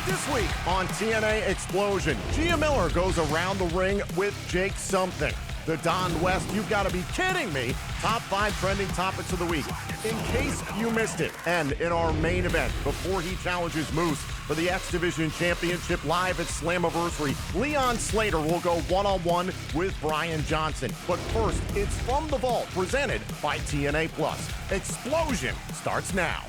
This week on TNA Xplosion, Gia Miller goes around the ring with Jake Something. The Don West, you've got to be kidding me, top 5 trending topics of the week. In case you missed it, and in our main event, before he challenges Moose for the X Division Championship live at Slammiversary, Leon Slater will go one-on-one with Brian Johnson. But first, it's From the Vault, presented by TNA+. Xplosion starts now.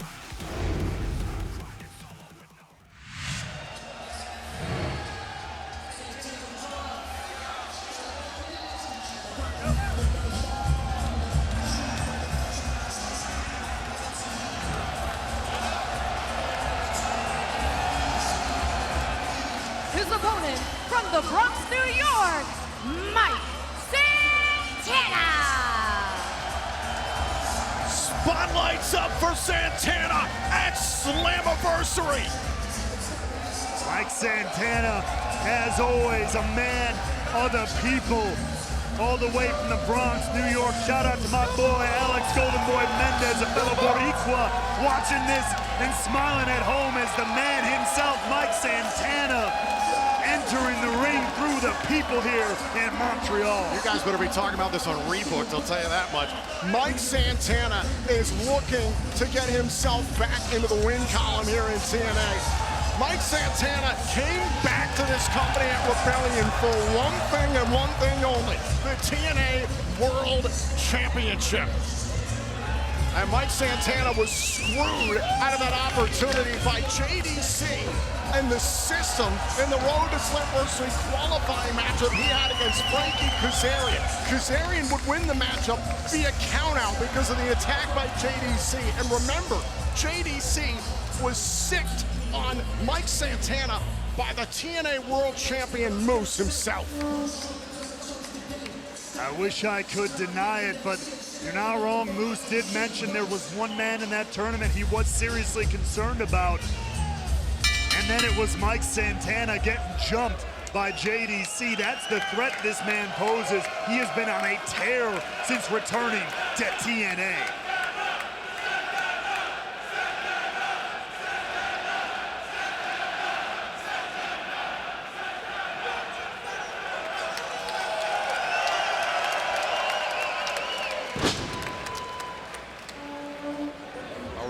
His opponent from the Bronx, New York, Mike Santana. Spotlight's up for Santana at Slammiversary. Mike Santana, as always, a man of the people. All the way from the Bronx, New York. Shout out to my boy, Alex Golden Boy Mendez, a fellow Boricua, watching this and smiling at home as the man himself, Mike Santana, entering the ring through the people here in Montreal. You guys better be talking about this on Rebooked, I'll tell you that much. Mike Santana is looking to get himself back into the win column here in TNA. Mike Santana came back to this company at Rebellion for one thing and one thing only, the TNA World Championship. And Mike Santana was screwed out of that opportunity by JDC and the system in the Road to Slammiversary qualifying matchup he had against Frankie Kazarian. Kazarian would win the matchup via countout because of the attack by JDC. And remember, JDC was sicked on Mike Santana by the TNA World Champion Moose himself. I wish I could deny it, but you're not wrong. Moose did mention there was one man in that tournament he was seriously concerned about. And then it was Mike Santana getting jumped by JDC. That's the threat this man poses. He has been on a tear since returning to TNA.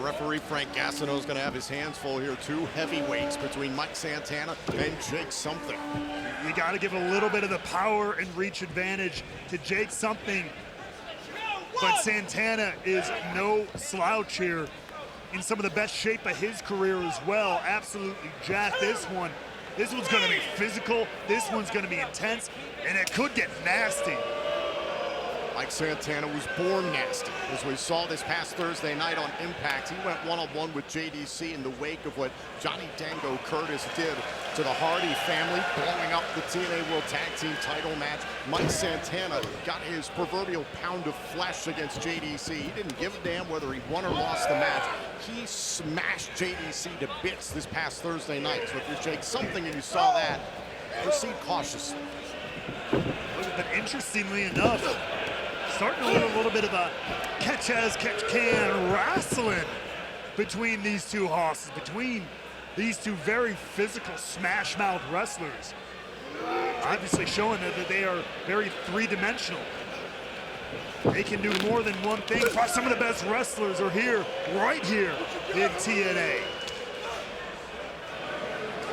Referee Frank Gassino is going to have his hands full here. Two heavyweights between Mike Santana and Jake Something. You got to give a little bit of the power and reach advantage to Jake Something. But Santana is no slouch here, in some of the best shape of his career as well. Absolutely jacked. This one's going to be physical. This one's going to be intense, and it could get nasty. Mike Santana was born nasty. As we saw this past Thursday night on Impact, he went one-on-one with JDC in the wake of what Johnny Dango Curtis did to the Hardy family, blowing up the TNA World Tag Team title match. Mike Santana got his proverbial pound of flesh against JDC. He didn't give a damn whether he won or lost the match. He smashed JDC to bits this past Thursday night. So if you're Jake Something and you saw that, proceed cautiously. But interestingly enough, starting with a little bit of a catch-as-catch-can wrestling between these two hosses, between these two very physical smash-mouth wrestlers. Obviously showing that they are very three-dimensional. They can do more than one thing. Probably some of the best wrestlers are here, right here in TNA.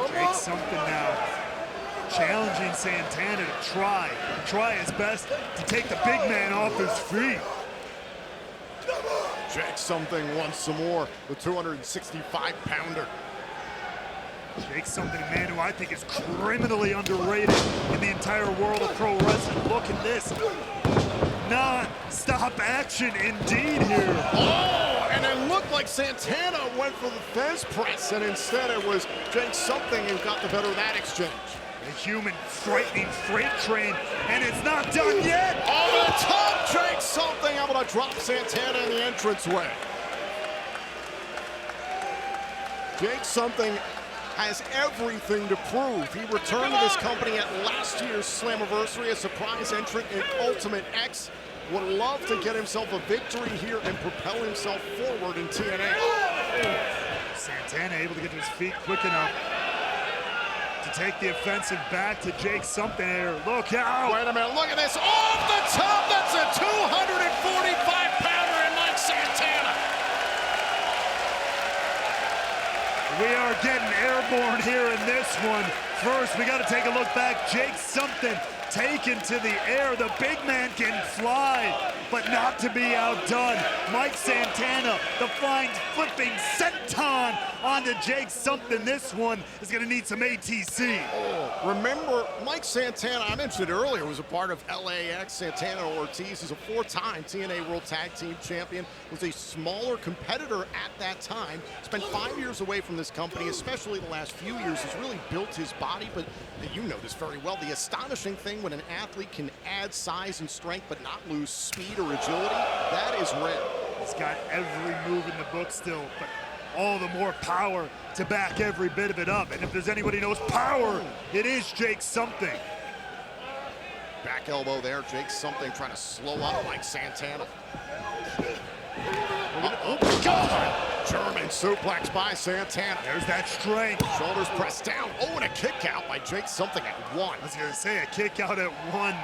Jake Something now challenging Santana to try his best to take the big man off his feet. Jake Something wants some more, the 265-pounder. Jake Something, man, who I think is criminally underrated in the entire world of pro wrestling. Look at this. Non-stop action indeed here. Oh, and it looked like Santana went for the fence press, and instead it was Jake Something who got the better of that exchange. A human frightening freight train, and it's not done yet. Over the top, Jake something able to drop Santana in the entranceway. Jake something has everything to prove. He returned to this company at last year's Slammiversary, a surprise entrant in Ultimate X. Would love to get himself a victory here and propel himself forward in TNA. Santana able to get to his feet quick enough to take the offensive back to Jake something here. Look out! Wait a minute, look at this. Off the top, that's a 245-pounder in Mike Santana. We are getting airborne here in this one. First, we got to take a look back. Jake something taken to the air. The big man can fly, but not to be outdone. Mike Santana, the flying, flipping senton onto Jake something. This one is going to need some ATC. Oh, remember, Mike Santana, I mentioned earlier, was a part of LAX. Santana Ortiz is a 4-time TNA World Tag Team Champion, was a smaller competitor at that time. Spent 5 years away from this company, especially the last few years. Has really built his body, but you know this very well. The astonishing thing when an athlete can add size and strength but not lose speed or agility, that is rare. He's got every move in the book still, but all the more power to back every bit of it up. And if there's anybody who knows power, it is Jake something. Back elbow there, Jake something trying to slow up Mike Santana. Oh my God! German suplex by Santana. There's that strength. Shoulders pressed down. Oh, and a kick out by Jake something at 1. I was gonna say, a kick out at 1.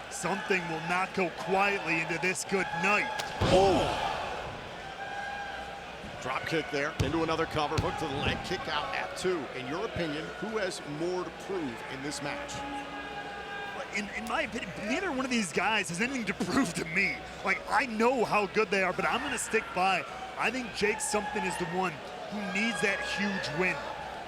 Something will not go quietly into this good night. Oh! Drop kick there, into another cover, hook to the leg, kick out at 2. In your opinion, who has more to prove in this match? In my opinion, neither one of these guys has anything to prove to me. Like, I know how good they are, but I'm gonna stick by. I think Jake something is the one who needs that huge win.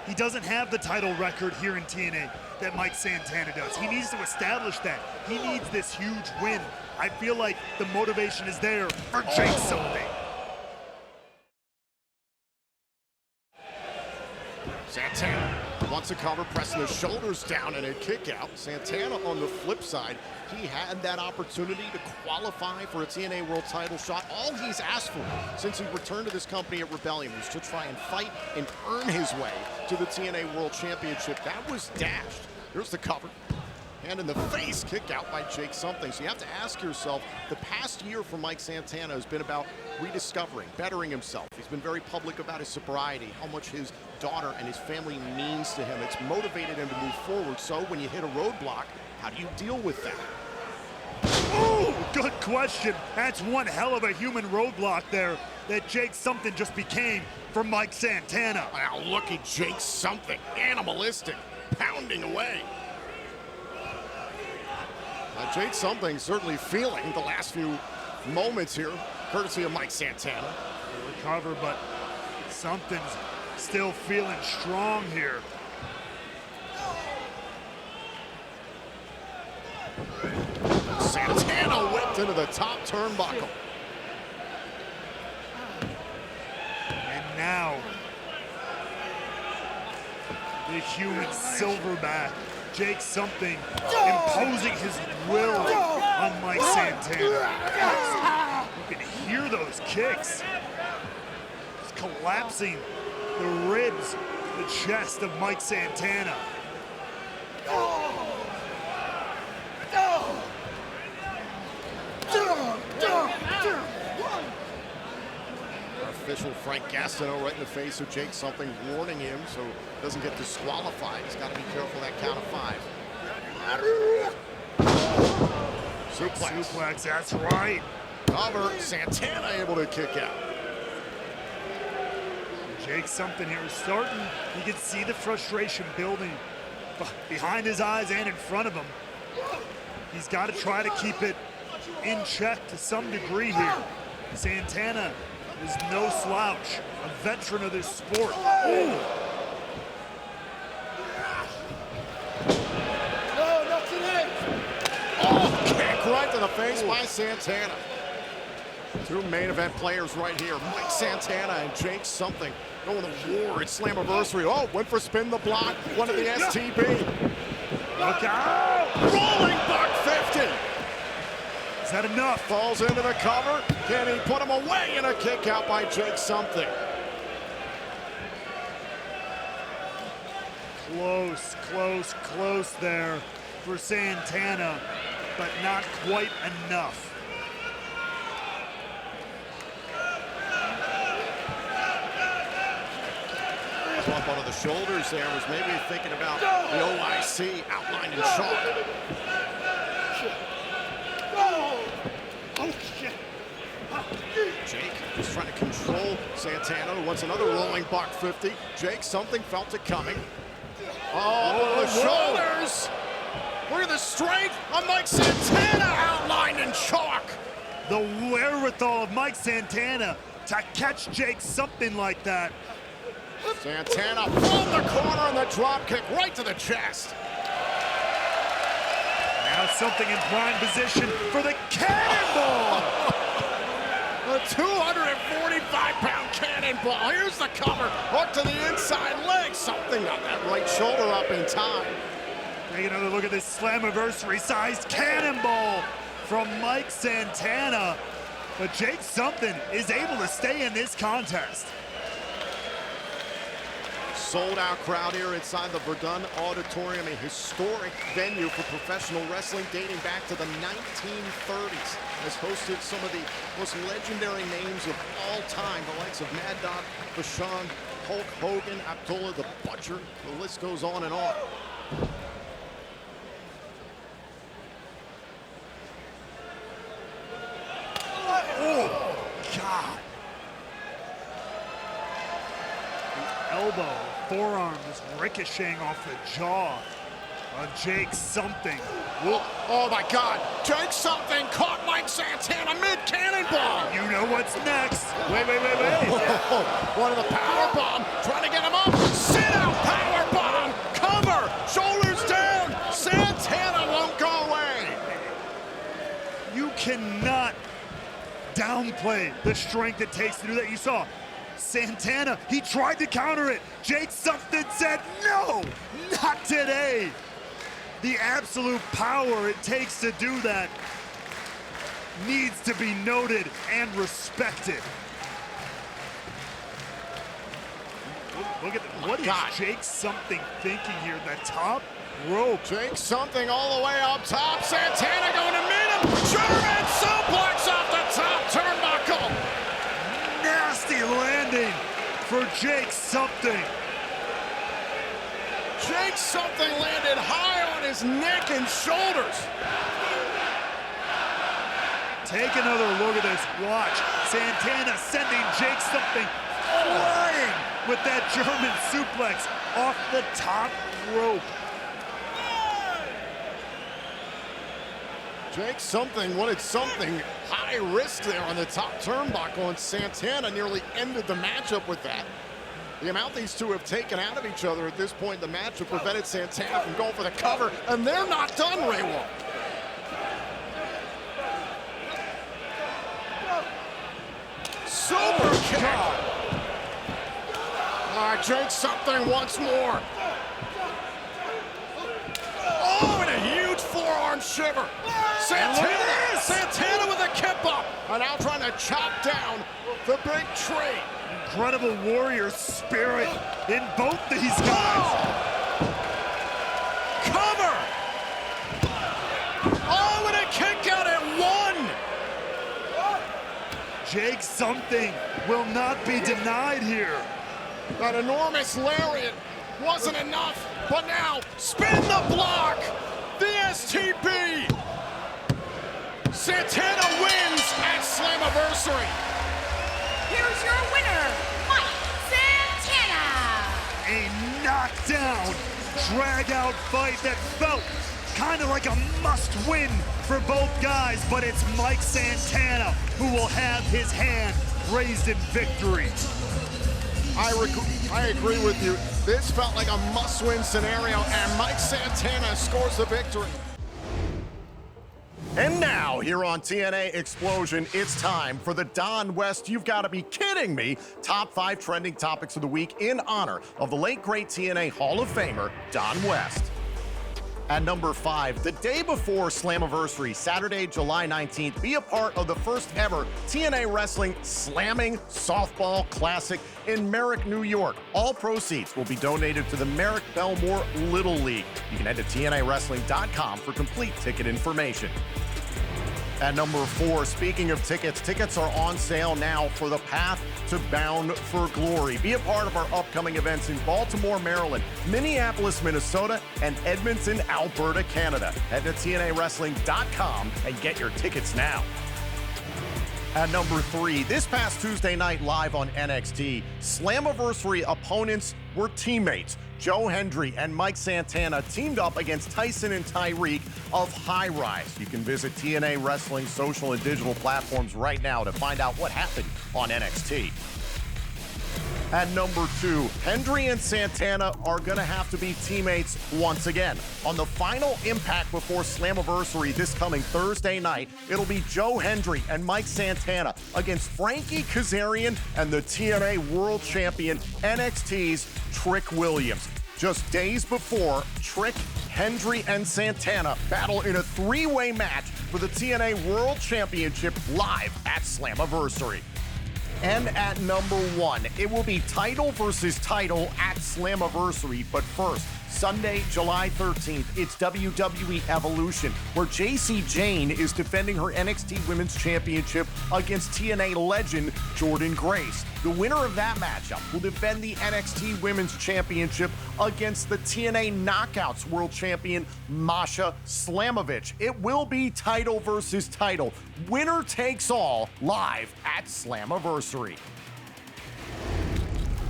He doesn't have the title record here in TNA that Mike Santana does. He needs to establish that. He needs this huge win. I feel like the motivation is there for Jake something. Santana wants a cover, pressing his shoulders down and a kick out. Santana on the flip side, he had that opportunity to qualify for a TNA World title shot. All he's asked for since he returned to this company at Rebellion was to try and fight and earn his way to the TNA World Championship. That was dashed. Here's the cover. And in the face, kick out by Jake something. So you have to ask yourself, the past year for Mike Santana has been about rediscovering, bettering himself. He's been very public about his sobriety, how much his daughter and his family means to him. It's motivated him to move forward. So when you hit a roadblock, how do you deal with that? Oh, good question. That's one hell of a human roadblock there that Jake something just became for Mike Santana. Wow, look at Jake something, animalistic, pounding away. Jake something certainly feeling the last few moments here, courtesy of Mike Santana. He'll recover, but something's still feeling strong here. Santana whipped into the top turnbuckle. And now, the human silverback, Jake something, imposing his will on Mike Santana. You can hear those kicks. Just collapsing the ribs, the chest of Mike Santana. Our official Frank Gastineau right in the face of Jake something, warning him so he doesn't get disqualified. He's got to be careful that count of 5. Suplex. Suplex, that's right. Cover, Santana able to kick out. Jake something here is starting. You can see the frustration building behind his eyes and in front of him. He's got to try to keep it in check to some degree here. Santana is no slouch, a veteran of this sport. Ooh. Oh, kick right to the face by Santana. 2 main event players right here, Mike Santana and Jake something. Going to war at Slammiversary. Oh, went for spin the block, one of the STB. Look out! Rolling buck 50. Is that enough? Falls into the cover. Can he put him away in a kick out by Jake Something? Close, close, close there for Santana, but not quite enough. Up onto the shoulders there, was maybe thinking about the OIC outlined in chalk. Jake just trying to control Santana, who wants another rolling buck 50. Jake Something felt it coming. Oh, the shoulders! Look at the strength of Mike Santana outlined in chalk. The wherewithal of Mike Santana to catch Jake Something like that. Santana from the corner and the drop kick right to the chest. Now Something in prime position for the cannonball. A 245-pound cannonball. Here's the cover. Hook to the inside leg. Something got that right shoulder up in time. Take another look at this Slammiversary-sized cannonball from Mike Santana. But Jake Something is able to stay in this contest. Sold-out crowd here inside the Verdun Auditorium, a historic venue for professional wrestling dating back to the 1930s. Has hosted some of the most legendary names of all time, the likes of Mad Dog, Bashan, Hulk Hogan, Abdullah the Butcher. The list goes on and on. Oh, God. The elbow, forearm is ricocheting off the jaw of Jake Something. Oh my God, Jake Something caught Mike Santana mid-cannonball. You know what's next. Wait. One of the power bomb, trying to get him up. Sit out, power bomb, cover, shoulders down. Santana won't go away. You cannot downplay the strength it takes to do that. You saw Santana, he tried to counter it. Jake Something said, no, not today. The absolute power it takes to do that needs to be noted and respected. Look at what is Jake Something thinking here? The top rope. Jake Something all the way up top. Santana going to meet him. German suplex off the top turnbuckle. Nasty landing for Jake Something. Jake Something landed high on his neck and shoulders. Take another look at this. Watch. Santana sending Jake Something flying with that German suplex off the top rope. Jake Something wanted something high risk there on the top turnbuckle, and Santana nearly ended the matchup with that. The amount these two have taken out of each other at this point in the match have prevented Santana from going for the cover, and they're not done, Ray Wall. Super kick. All right, Jake Something once more. Oh, and a huge forearm shiver. Santana with a kip up, and now trying to chop down the big tree. Incredible warrior spirit in both these guys. Cover! Oh, and a kick out at one! Jake Something will not be denied here. That enormous lariat wasn't enough, but now spin the block! The STP! Santana wins at Slammiversary. Here's your winner, Mike Santana. A knockdown, drag-out fight that felt kind of like a must-win for both guys, but it's Mike Santana who will have his hand raised in victory. I agree with you. This felt like a must-win scenario, and Mike Santana scores the victory. And now, here on TNA Xplosion, it's time for the Don West You've Got to Be Kidding Me Top 5 Trending Topics of the Week in honor of the late, great TNA Hall of Famer, Don West. At number 5, the day before Slammiversary, Saturday, July 19th, be a part of the first ever TNA Wrestling Slamming Softball Classic in Merrick, New York. All proceeds will be donated to the Merrick Belmore Little League. You can head to TNAWrestling.com for complete ticket information. At number 4, speaking of tickets, tickets are on sale now for the Path to Bound for Glory. Be a part of our upcoming events in Baltimore, Maryland, Minneapolis, Minnesota, and Edmonton, Alberta, Canada. Head to TNAWrestling.com and get your tickets now. At number 3, this past Tuesday night live on NXT, Slammiversary opponents were teammates. Joe Hendry and Mike Santana teamed up against Tyson and Tyreek of High Rise. You can visit TNA Wrestling social and digital platforms right now to find out what happened on NXT. At number 2, Hendry and Santana are going to have to be teammates once again. On the final Impact before Slammiversary this coming Thursday night, it'll be Joe Hendry and Mike Santana against Frankie Kazarian and the TNA World Champion NXT's Trick Williams. Just days before, Trick, Hendry, and Santana battle in a 3-way match for the TNA World Championship live at Slammiversary. And at number 1, it will be title versus title at Slammiversary. But first, Sunday, July 13th, it's WWE Evolution, where JC Jane is defending her NXT Women's Championship against TNA legend Jordynne Grace. The winner of that matchup will defend the NXT Women's Championship against the TNA Knockouts World Champion Masha Slamovich. It will be title versus title. Winner takes all live at Slammiversary.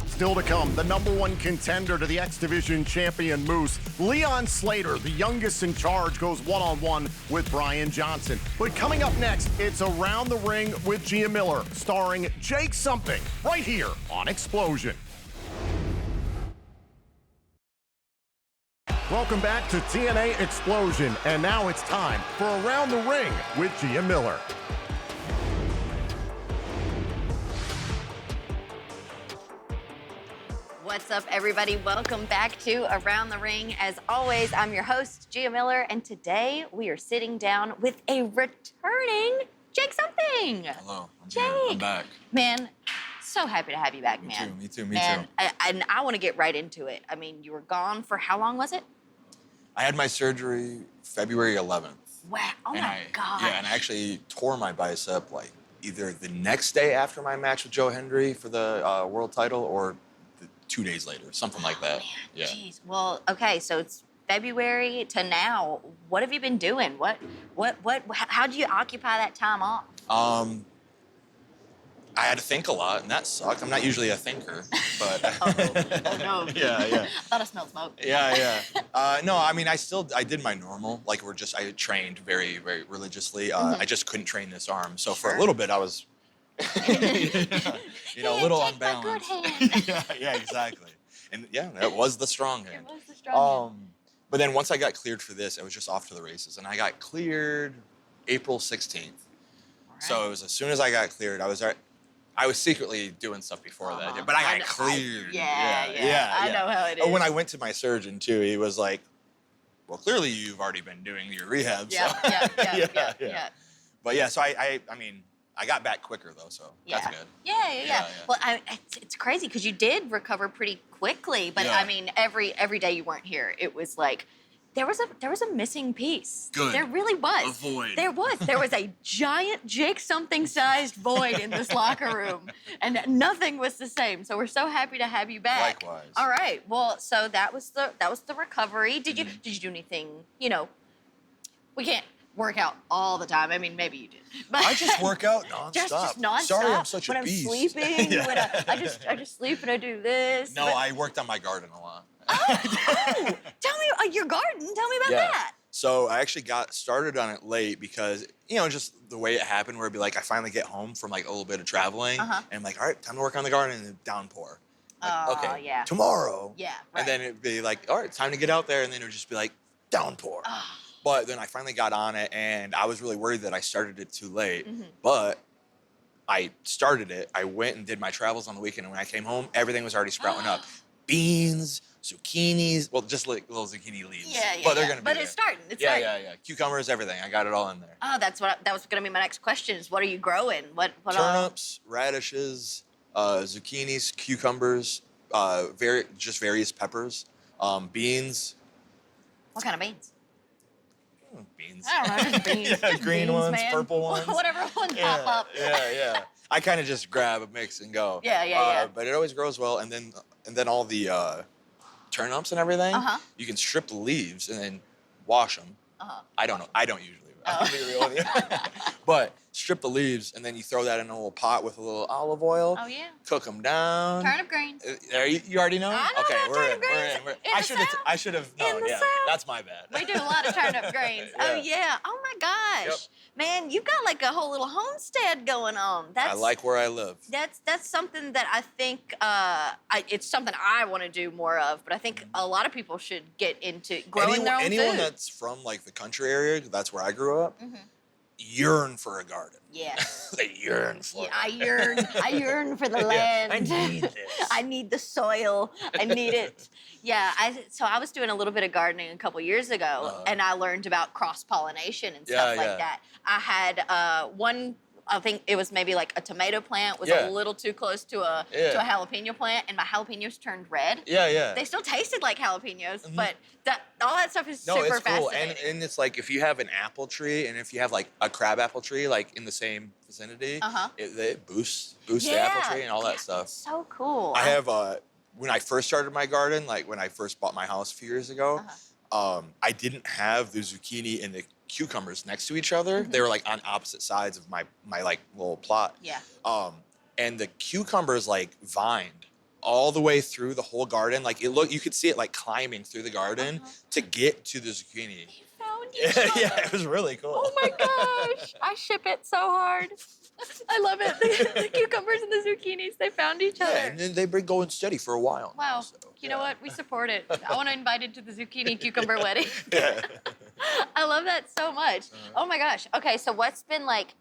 Still to come, the number 1 contender to the X Division champion Moose, Leon Slater, the youngest in charge, goes one-on-one with Brian Johnson. But coming up next, it's Around the Ring with Gia Miller, starring Jake Something, right here on Xplosion. Welcome back to TNA Xplosion, and now it's time for Around the Ring with Gia Miller. What's up, everybody? Welcome back to Around the Ring. As always, I'm your host, Gia Miller, and today we are sitting down with a returning Jake Something. Hello, I'm Jake. here. I'm back. Man, so happy to have you back, man. Me too. And I want to get right into it. I mean, you were gone for how long was it? I had my surgery February 11th. Wow, oh my God. Yeah, and I actually tore my bicep like either the next day after my match with Joe Hendry for the world title or 2 days later, something like that. Man, yeah. Jeez. Well, okay, so it's February to now. What have you been doing? How do you occupy that time off? I had to think a lot, and that sucked. I'm not usually a thinker, but Oh no. yeah. Thought I smelled smoke. Yeah. No, I mean, I did my normal. Like, I trained very, very religiously. I just couldn't train this arm. So for a little bit, I was, a little unbalanced. Yeah, exactly. And yeah, that was the strong hand. It was the strong hand. But then once I got cleared for this, I was just off to the races. And I got cleared April 16th. Right. So it was as soon as I got cleared, I was secretly doing stuff before that, but I got cleared. Yeah. I know how it is. When I went to my surgeon too, he was like, "Well, clearly you've already been doing your rehab." Yeah. But yeah, so I mean, I got back quicker though, so that's good. Yeah. Well, it's crazy because you did recover pretty quickly, but I mean, every day you weren't here, it was like there was a missing piece. Good. There really was. A void. There was a giant Jake Something-sized void in this locker room, and nothing was the same. So we're so happy to have you back. Likewise. All right. Well, so that was the recovery. Did you do anything? We can't work out all the time. I mean, maybe you did. But I just work out nonstop. Just nonstop. Sorry, I'm such when a beast. I'm sleeping, I just sleep and I do this. No, I worked on my garden a lot. Oh, tell me your garden. Tell me about that. So I actually got started on it late because, just the way it happened where it'd be like I finally get home from like a little bit of traveling and I'm like, all right, time to work on the garden, and then downpour. Like, okay, tomorrow. Yeah, right. And then it'd be like, all right, time to get out there, and then it would just be like downpour. But then I finally got on it, and I was really worried that I started it too late. But I started it. I went and did my travels on the weekend, and when I came home, everything was already sprouting up. Beans, zucchinis. Well, just like little zucchini leaves. Yeah, but they're gonna be But there. it's starting. It's yeah, starting. yeah. Cucumbers, everything. I got it all in there. Oh, that was gonna be my next question. Is what are you growing? What Turnips, radishes, zucchinis, cucumbers, various peppers, beans. What kind of beans? Beans. I don't know, just beans. Yeah, Just green beans, ones, man. purple ones. Whatever ones pop up. Yeah. I kind of just grab a mix and go. Yeah. But it always grows well, and then all the turnips and everything. You can strip the leaves and then wash them. I don't know. I don't usually. I'll be real with you. But strip the leaves and then you throw that in a little pot with a little olive oil. Oh yeah. Cook them down. Turnip greens. You already know? I know Okay, about we're turnip in. greens. We're in. In the I should have known. the Yeah, South. that's my bad. We do a lot of turnip greens. Oh yeah. Oh my gosh. Man, you've got like a whole little homestead going on. I like where I live. That's something that I think it's something I want to do more of. But I think a lot of people should get into growing their own Anyone food. that's from like the country area, that's where I grew up, yearn for a garden. Yeah. They yearn for it. I yearn for the land. I need this. I need the soil. I need it. Yeah, so I was doing a little bit of gardening a couple years ago, and I learned about cross-pollination and stuff like that. I had one, I think it was maybe like a tomato plant was a little too close to a jalapeno plant, and my jalapenos turned red. Yeah. They still tasted like jalapenos, but all that stuff is No, super it's cool. fascinating. And it's like if you have an apple tree and if you have like a crab apple tree like in the same vicinity, it boosts the apple tree and all that stuff. So cool. I have when I first started my garden, like when I first bought my house a few years ago, I didn't have the zucchini and the cucumbers next to each other. They were like on opposite sides of my like little plot. Yeah. And the cucumbers like vined all the way through the whole garden. Like you could see it like climbing through the garden to get to the zucchini. You found each other. Yeah, it was really cool. Oh my gosh. I ship it so hard. I love it. The cucumbers and the zucchinis, they found each other. Yeah, and then they've been going steady for a while. Wow. So, you know what? We support it. I want to invite it to the zucchini cucumber wedding. Yeah. I love that so much. Oh my gosh. Okay, so what's been like,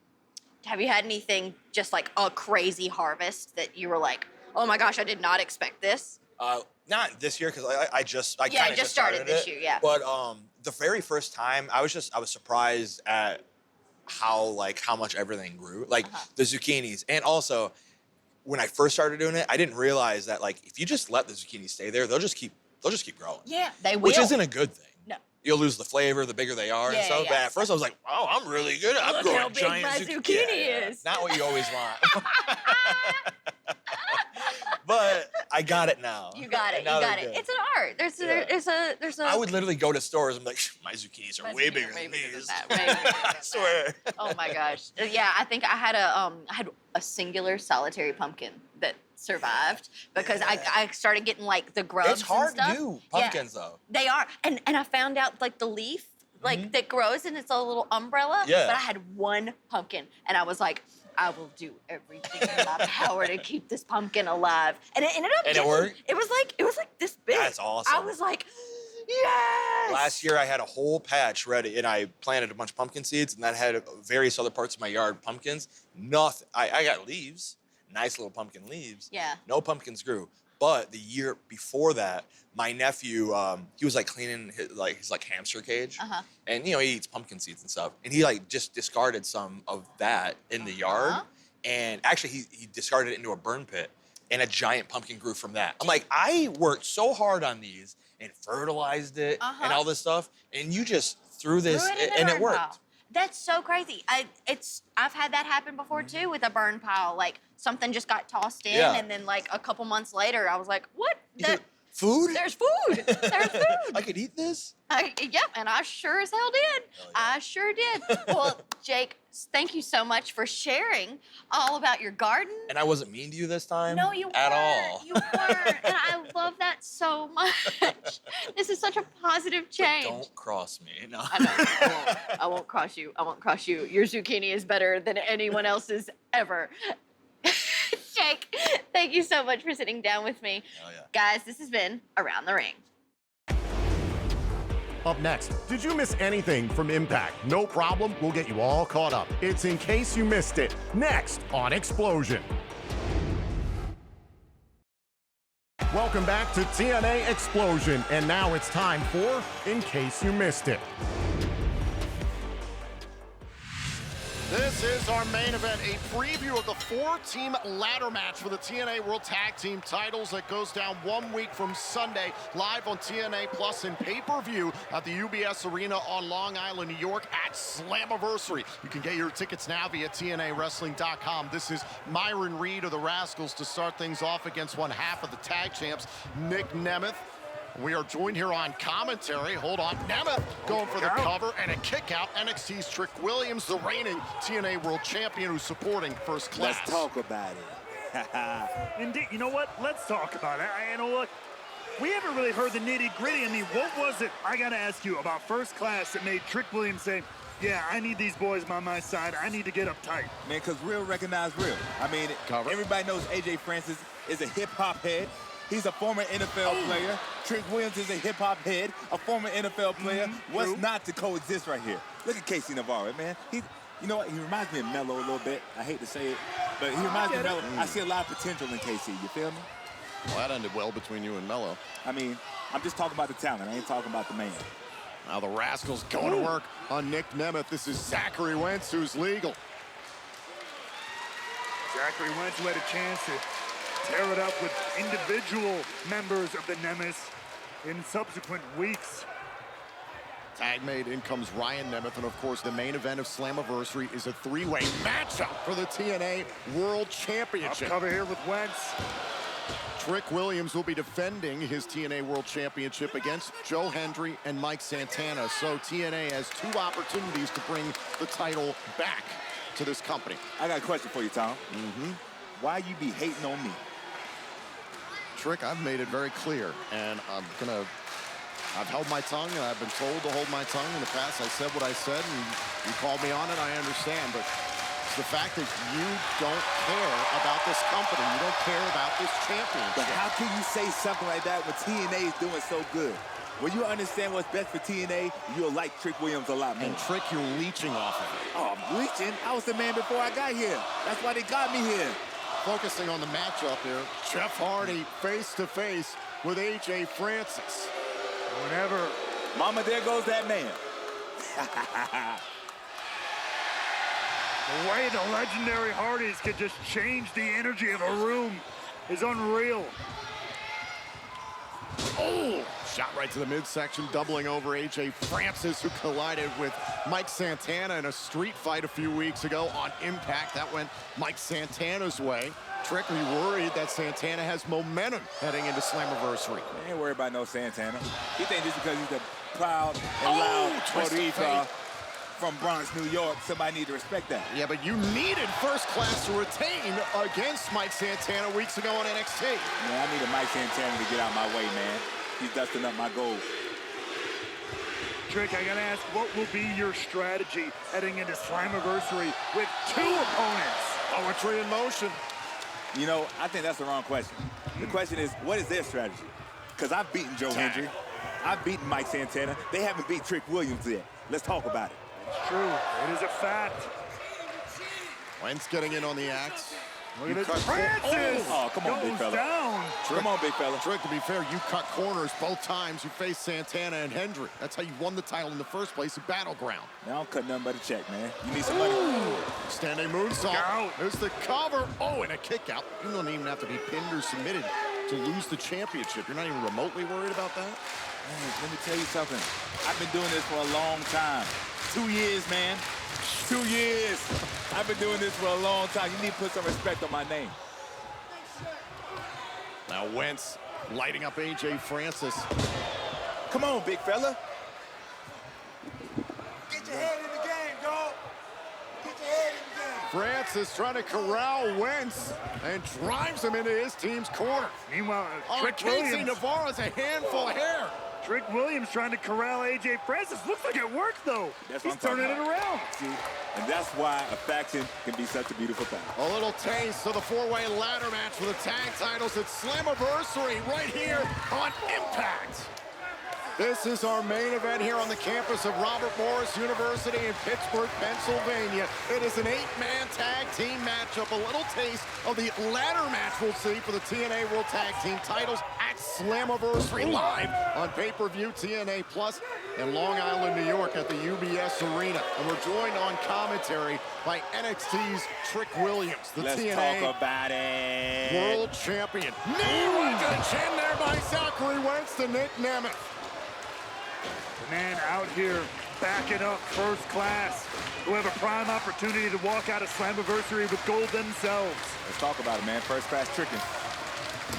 have you had anything just like a crazy harvest that you were like, oh my gosh, I did not expect this? Not this year because I just kind of just started this year, yeah. But the very first time I was surprised at how much everything grew, like the zucchinis, and also when I first started doing it, I didn't realize that like if you just let the zucchini stay there, they'll just keep growing. Yeah, they will. Which isn't a good thing. No. You'll lose the flavor the bigger they are and stuff. Yeah. But at first I was like, wow, I'm really good. I'm Look growing how big giant my zucchini is. Not what you always want. But I got it now. You got it. And now they're good. It's an art. There's a. I would literally go to stores and be like, my zucchinis are way bigger than these. I swear. Oh my gosh. Yeah, I think I had a singular solitary pumpkin that survived because I started getting like the grubs. It's hard and stuff. to do pumpkins though. They are, and I found out like the leaf that grows and it's a little umbrella. Yeah. But I had one pumpkin, and I was like, I will do everything in my power to keep this pumpkin alive. And it ended up. And it worked? It was like this big. That's awesome. I was like, yes. Last year I had a whole patch ready and I planted a bunch of pumpkin seeds and that had various other parts of my yard pumpkins. Nothing. I got leaves, nice little pumpkin leaves. Yeah. No pumpkins grew. But the year before that, my nephew, he was like cleaning his hamster cage, and he eats pumpkin seeds and stuff, and he like just discarded some of that in the yard, and actually he discarded it into a burn pit, and a giant pumpkin grew from that. I'm like, I worked so hard on these and fertilized it and all this stuff, and you just threw this and it worked. Pile. That's so crazy. I've had that happen before too with a burn pile. Like something just got tossed in, and then like a couple months later, I was like, "What? Food? There's food. There's food. I could eat this? Yep, and I sure as hell did. I sure did. Well, Jake, thank you so much for sharing all about your garden. And I wasn't mean to you this time? No, you weren't. At all. You weren't. And I love that so much. This is such a positive change. But don't cross me. No. I know. I won't cross you. I won't cross you. Your zucchini is better than anyone else's ever. Jake, thank you so much for sitting down with me. Oh, yeah. Guys, this has been Around the Ring. Up next, did you miss anything from Impact? No problem, we'll get you all caught up. It's In Case You Missed It, next on Xplosion. Welcome back to TNA Xplosion, and now it's time for In Case You Missed It. This is our main event, a preview of the 4-team ladder match for the TNA World Tag Team titles that goes down 1 week from Sunday, live on TNA Plus and pay-per-view at the UBS Arena on Long Island, New York at Slammiversary. You can get your tickets now via TNAWrestling.com. This is Myron Reed of the Rascals to start things off against one half of the tag champs, Nick Nemeth. We are joined here on commentary. Hold on. Nemeth going for the cover and a kick out. NXT's Trick Williams, the reigning TNA World Champion, who's supporting First Class. Let's talk about it. Indeed. You know what? Let's talk about it. You know, look, we haven't really heard the nitty-gritty. I mean, what was it, I got to ask you, about First Class that made Trick Williams say, yeah, I need these boys by my side. I need to get uptight. Man, because real recognize real. I mean, everybody knows AJ Francis is a hip-hop head. He's a former NFL player. Trick Williams is a hip-hop head, a former NFL player. What's not to coexist right here? Look at Casey Navarro, man. You know what? He reminds me of Melo a little bit. I hate to say it, but he reminds me of Melo. I see a lot of potential in Casey. You feel me? Well, that ended well between you and Melo. I mean, I'm just talking about the talent. I ain't talking about the man. Now the Rascals going to work on Nick Nemeth. This is Zachary Wentz, who's legal. Zachary Wentz, who had a chance to tear it up with individual members of the Nemesis in subsequent weeks. Tag made, in comes Ryan Nemeth, and of course the main event of Slammiversary is a three-way matchup for the TNA World Championship. Up cover here with Wentz. Trick Williams will be defending his TNA World Championship against Joe Hendry and Mike Santana. So TNA has two opportunities to bring the title back to this company. I got a question for you, Tom. Why you be hating on me? Trick, I've made it very clear, and I've held my tongue, and I've been told to hold my tongue. In the past, I said what I said, and you called me on it, I understand, but it's the fact that you don't care about this company. You don't care about this championship. But how can you say something like that when TNA is doing so good? When you understand what's best for TNA, you'll like Trick Williams a lot more. And Trick, you're leeching off of it. Oh, I'm leeching? I was the man before I got here. That's why they got me here. Focusing on the matchup here, Jeff Hardy face-to-face with AJ Francis. Whenever. Mama, there goes that man. The way the legendary Hardys could just change the energy of a room is unreal. Oh, shot right to the midsection, doubling over AJ Francis, who collided with Mike Santana in a street fight a few weeks ago on Impact. That went Mike Santana's way. Trick, are you worried that Santana has momentum heading into Slammiversary? I ain't worried about no Santana. He think just because he's a proud and loud Puerto Rican from Bronx, New York, somebody need to respect that. Yeah, but you needed First Class to retain against Mike Santana weeks ago on NXT. Man, I needed Mike Santana to get out my way, man. He's dusting up my gold. Trick, I gotta ask, what will be your strategy heading into Slammiversary with two opponents? Poetry in motion. You know, I think that's the wrong question. The question is, what is their strategy? Because I've beaten Joe Hendry. I've beaten Mike Santana. They haven't beat Trick Williams yet. Let's talk about it. It's true. It is a fact. Wentz getting in on the axe. Look at this. Francis come on, big fella. Down. Come on, big fella. Trick, to be fair, you cut corners both times you faced Santana and Hendry. That's how you won the title in the first place at Battleground. Now I don't cut nothing but a check, man. You need some money. Standing moonsault. Out. There's the cover. Oh, and a kick out. You don't even have to be pinned or submitted to lose the championship. You're not even remotely worried about that? Man, let me tell you something. I've been doing this for a long time. 2 years, man. 2 years. I've been doing this for a long time. You need to put some respect on my name. Now Wentz lighting up AJ Francis. Come on, big fella. Get your head in the game, dog. Get your head in the game. Francis trying to corral Wentz and drives him into his team's corner. Meanwhile, Trick Casey Williams. Navarro's a handful of hair. Trick Williams trying to corral AJ Francis. Looks like it worked, though. That's He's what I'm turning it talking about. around. See, and that's why a faction can be such a beautiful thing. A little taste of the four-way ladder match for the tag titles at Slammiversary right here on Impact. This is our main event here on the campus of Robert Morris University in Pittsburgh, Pennsylvania. It is an 8-man tag team matchup. A little taste of the ladder match we'll see for the TNA World Tag Team titles at Slammiversary live on pay-per-view TNA Plus in Long Island, New York at the UBS Arena. And we're joined on commentary by NXT's Trick Williams, the Let's TNA talk about it. World Champion. Knee right to the chin there by Zachary Wentz to Nick Nemeth. The man out here backing up First Class, who have a prime opportunity to walk out of Slammiversary with gold themselves. Let's talk about it, man. First Class tricking.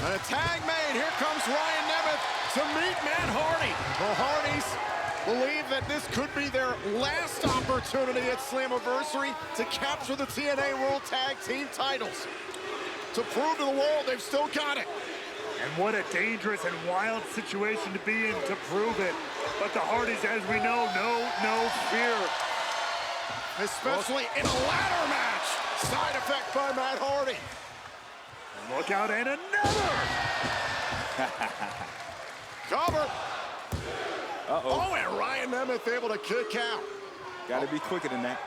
And a tag made. Here comes Ryan Nemeth to meet Matt Hardy. The Hardys believe that this could be their last opportunity at Slammiversary to capture the TNA World Tag Team titles. To prove to the world they've still got it. And what a dangerous and wild situation to be in to prove it. But the Hardys, as we know, no fear. Especially in a ladder match. Side effect by Matt Hardy. And look out, and another! Cover. Uh-oh. Oh, and Ryan Nemeth able to kick out. Gotta be quicker than that.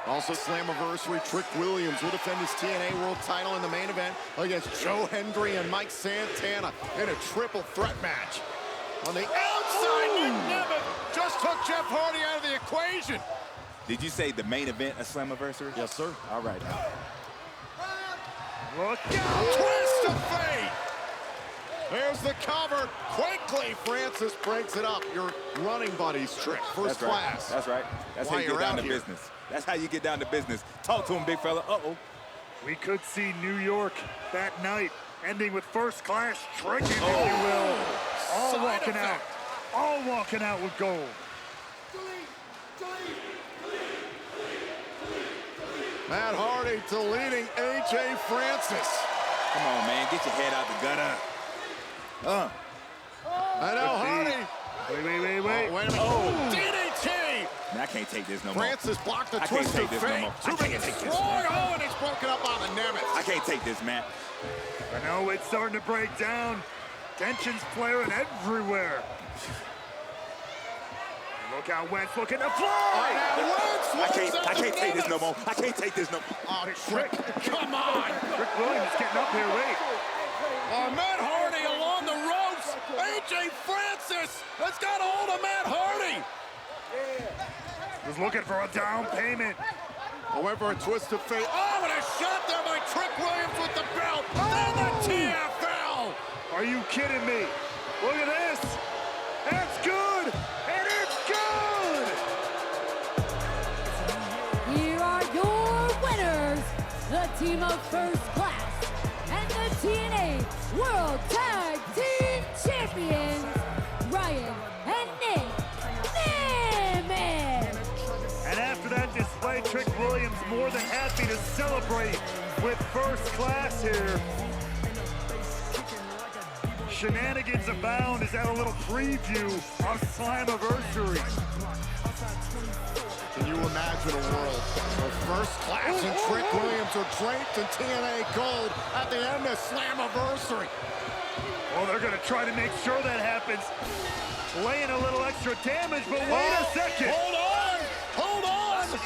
Also, Slammiversary, Trick Williams will defend his TNA World title in the main event against Joe Hendry and Mike Santana in a triple threat match. On the outside, Nick Nemeth just took Jeff Hardy out of the equation. Did you say the main event of Slammiversary? Yes, sir. All right. Look out! Twist of fate. There's the cover. Quickly, Francis breaks it up. Your running buddy's trick. First That's right. class. That's right. That's Why how you you're get down out to here. business. That's how you get down to business. Talk to him, big fella. Uh-oh. We could see New York that night, ending with First Class tricking, if you will. All Side walking out. effect. All walking out with gold. Matt Hardy deleting AJ Francis. Come on, man. Get your head out the gutter. I know Hardy. Wait. Oh, wait a minute. Oh, DDT. Man, I can't take this no more. Francis blocked the I can't twist take of this no fate. more. I Too can't big take this. strong. Oh, and it's broken up on the Nemeth. I can't take this, Matt. I know it's starting to break down. Tensions flaring everywhere. Look out, Wentz looking to fly! I can't take this no more. I can't take this no more. Oh, Trick, come on. Rick Williams getting up here, wait. Matt Hardy along the ropes. AJ Francis has got a hold of Matt Hardy. Was looking for a down payment. However, a twist of fate. Oh, and a shot there by Trick Williams with the belt. And the TFL. Are you kidding me? Look at this. That's good. And it's good. Here are your winners, the team of First Class and the TNA World Tag Team Champions, Ryan and Nick Nemeth. And after that display, Trick Williams more than happy to celebrate with First Class here. Shenanigans abound. Is that a little preview of Slammiversary? Can you imagine a world where First Class and Trick Williams are draped in TNA gold at the end of Slammiversary? Well, they're going to try to make sure that happens. Laying a little extra damage, but wait a second. Hold on! Hold on!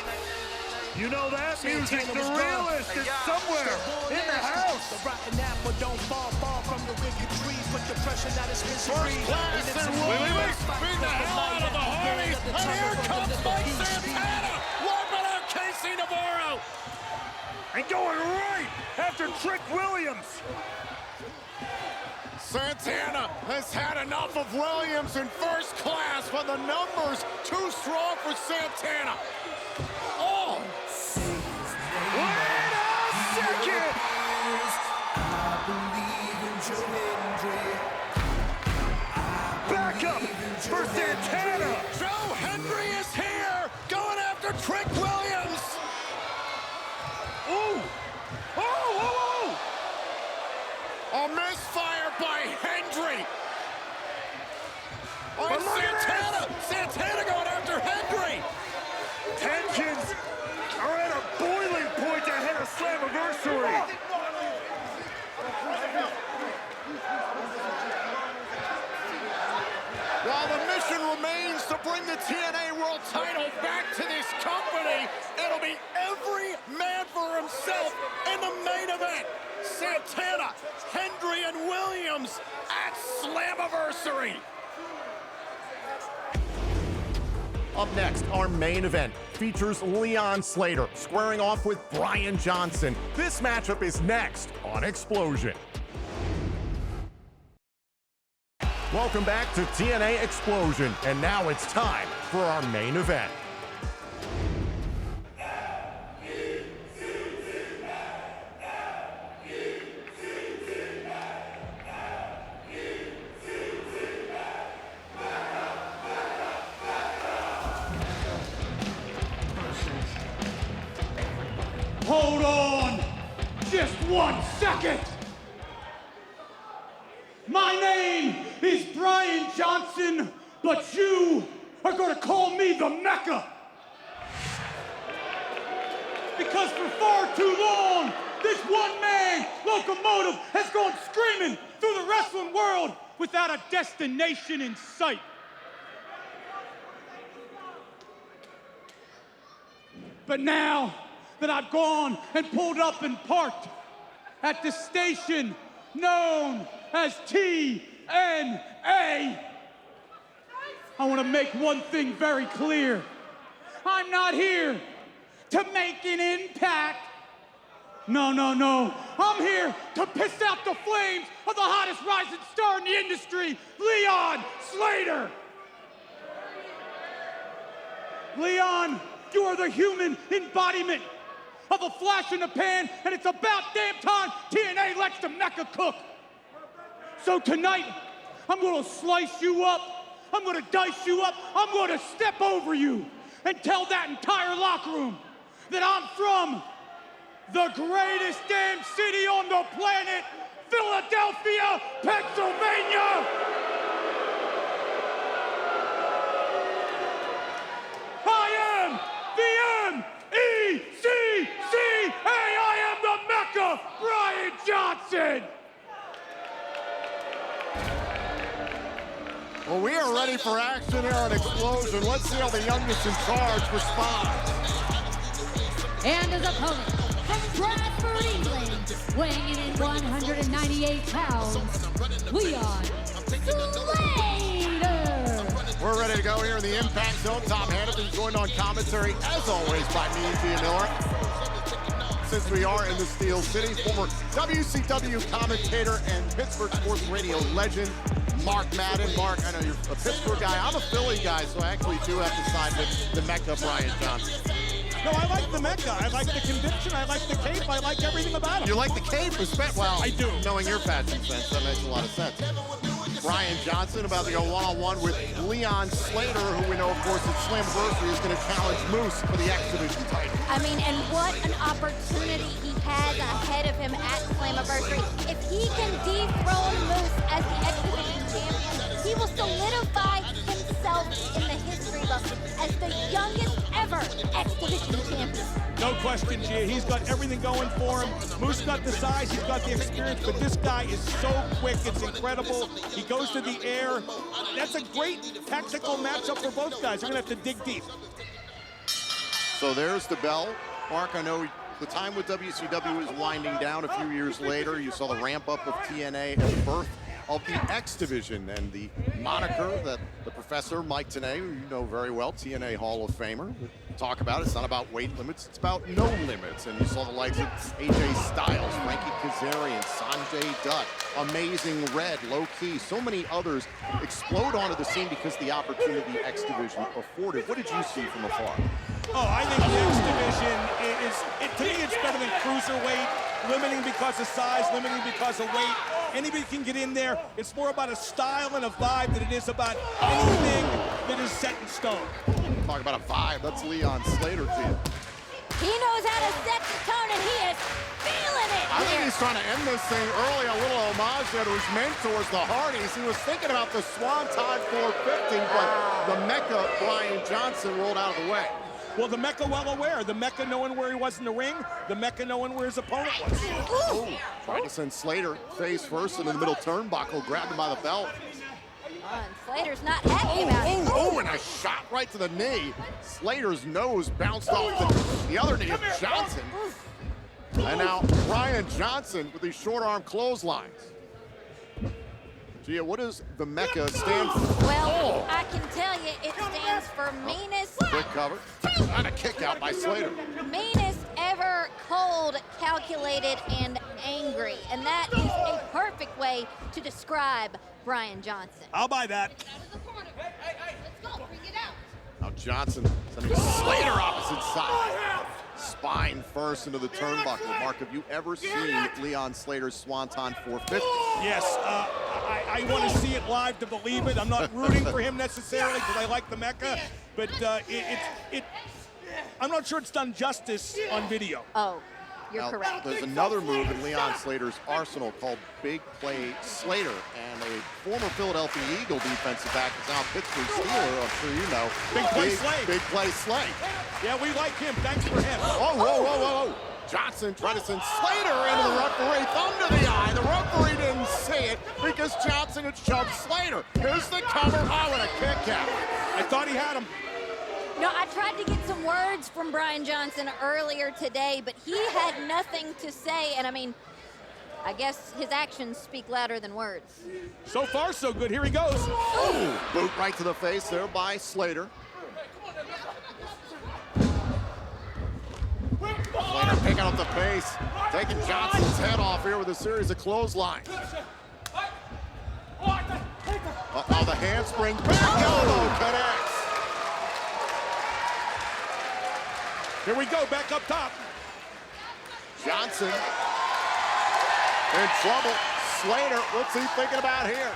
You know that music, the realist is somewhere in the house. First Class and Williams beat the hell out of the Hardys, and here comes Mike Santana, wiping out Casey Navarro. And going right after Trick Williams. Santana has had enough of Williams in First Class, but the numbers too strong for Santana. Oh! Wait a second! Back up for Santana! Joe Hendry is here, going after Trick Williams. Ooh! Oh! A misfire by Hendry. Oh, But look at Santana! Santana going after Hendry. Tensions are at a boiling point ahead of Slammiversary. While the mission remains to bring the TNA World title back to this company, it'll be every man for for himself in the main event. Santana, Hendry, and Williams at Slammiversary. Up next, our main event features Leon Slater squaring off with Brian Johnson. This matchup is next on Xplosion. Welcome back to TNA Xplosion, and now it's time for our main event. Hold on, just 1 second. My name is Brian Johnson, but you are gonna call me the Mecca. Because for far too long, this one-man locomotive has gone screaming through the wrestling world without a destination in sight. But now that I've gone and pulled up and parked at the station known as TNA, I want to make one thing very clear. I'm not here to make an impact. No, no, no. I'm here to piss out the flames of the hottest rising star in the industry, Leon Slater. Leon, you are the human embodiment of a flash in the pan, and it's about damn time TNA lets the Mecca cook. So tonight, I'm gonna slice you up, I'm gonna dice you up, I'm gonna step over you and tell that entire locker room that I'm from the greatest damn city on the planet, Philadelphia, Pennsylvania. I am the MECCA, I am the Mecca, Brian Johnson. Well, we are ready for action here on Xplosion. Let's see how the youngest in charge responds. And his opponent from Bradford, England, weighing in at 198 pounds, Leon Slater. We're ready to go here in the Impact Zone. Tom Hannafin joined on commentary, as always, by me, Gia Miller. Since we are in the Steel City, former WCW commentator and Pittsburgh sports radio legend, Mark Madden. Mark, I know you're a Pittsburgh guy. I'm a Philly guy, so I actually do have to side with the Mecca, Brian Johnson. No, I like the Mecca. I like the conviction. I like the cape. I like everything about him. You like the cape? Well, I do. Knowing your fashion sense, that makes a lot of sense. Brian Johnson about to go one-on-one with Leon Slater, who we know, of course, at Slammiversary is going to challenge Moose for the X Division title. I mean, and what an opportunity he has ahead of him at Slammiversary. If he can dethrone Moose as the X Division champion, he will solidify himself in the history books as the youngest ever X Division champion. No question, Gia. He's got everything going for him. Moose got the size, he's got the experience, but this guy is so quick, it's incredible. He goes to the air. That's a great tactical matchup for both guys. They're gonna have to dig deep. So there's the bell. Mark, I know the time with WCW is winding down a few years later. You saw the ramp up of TNA and the birth of the X Division and the moniker that the professor, Mike Tenay, who you know very well, TNA Hall of Famer, talk about. It's not about weight limits, it's about no limits. And you saw the likes of AJ Styles, Frankie Kazarian, Sanjay Dutt, Amazing Red, Low Key, so many others explode onto the scene because the opportunity X Division afforded. What did you see from afar? Oh, I think the X Division to me, it's better than cruiserweight, limiting because of size, limiting because of weight. Anybody can get in there. It's more about a style and a vibe than it is about anything that is set in stone. Talk about a vibe, that's Leon Slater to you. He knows how to set the tone, and he is feeling it I think here. he's trying to end this thing early, a little homage there to his mentors, the Hardys. He was thinking about the Swanton 450, but the Mecca, Brian Johnson, rolled out of the way. Well, the Mecca well aware. The Mecca knowing where he was in the ring. The Mecca knowing where his opponent was. Ooh. Trying to send Slater face first into the middle turnbuckle, grabbed him by the belt. And Slater's not happy about it. Oh, and a shot right to the knee. Slater's nose bounced off the other knee of Johnson. And now Brian Johnson with these short arm clotheslines. Gia, what does the Mecca stand for? Well, I can tell you it stands for meanest. Quick cover. And a kick out by Slater. Meanest ever, cold, calculated, and angry. And that is a perfect way to describe Brian Johnson. I'll buy that. Let's go, bring it out. Now Johnson sending Slater opposite side. Spine first into the turnbuckle. Mark, have you ever seen Leon Slater's Swanton 450? Yes, I want to see it live to believe it. I'm not rooting for him necessarily because I like the Mecca, but I'm not sure it's done justice on video. Oh, you're Now, correct. there's another move in Leon Slater's arsenal called Big Play Slater, and a former Philadelphia Eagle defensive back is now Pittsburgh Steeler, I'm sure you know. Big Play Slate. Big Play Slate. Yeah, we like him. Thanks for him. Oh, whoa, whoa, whoa, whoa. Johnson trying to send Slater into the referee. Thumb to the eye. The referee didn't see it because Johnson had shoved Slater. Here's the cover. Oh, and a kick out. I thought he had him. No, I tried to get some words from Brian Johnson earlier today, but he had nothing to say. And I mean, I guess his actions speak louder than words. So far, so good. Here he goes. Oh, boot right to the face there by Slater. Slater picking up the pace, taking Johnson's head off here with a series of clotheslines. Uh-oh, the handspring. Back elbow connects. Here we go, back up top. Johnson in trouble. Slater, what's he thinking about here?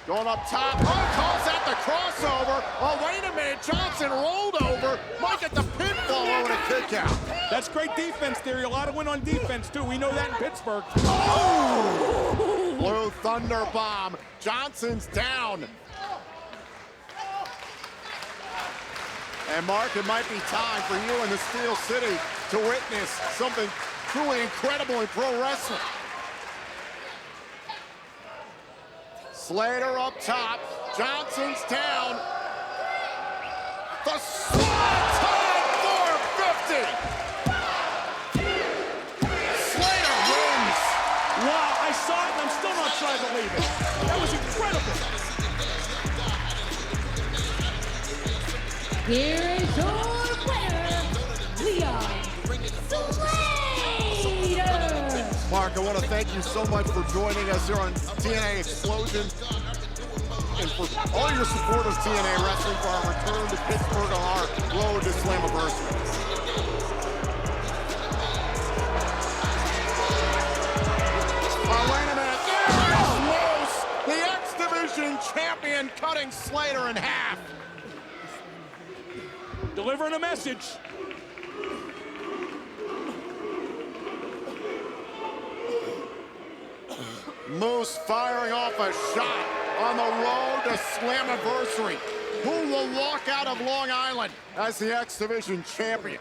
Going up top. Oh, calls out the crossover. Oh, wait a minute. Johnson rolled over. Might get the pinfall over a kick out. That's great defense theory. A lot of win on defense, too. We know that in Pittsburgh. Oh! Blue Thunder bomb. Johnson's down. And Mark, it might be time for you in the Steel City to witness something truly incredible in pro wrestling. Slater up top. Johnson's down. The Swanton 450. Slater wins. Wow, I saw it and I'm still not trying to believe it. That was incredible. Here is your winner, Leon Slater. Mark, I want to thank you so much for joining us here on TNA Xplosion and for all your support of TNA Wrestling for our return to Pittsburgh on our road to Slammiversary. Oh, wait a minute. There is Moose, the X Division champion, cutting Slater in half. Delivering a message. Moose firing off a shot on the road to Slammiversary. Who will walk out of Long Island as the X Division champion?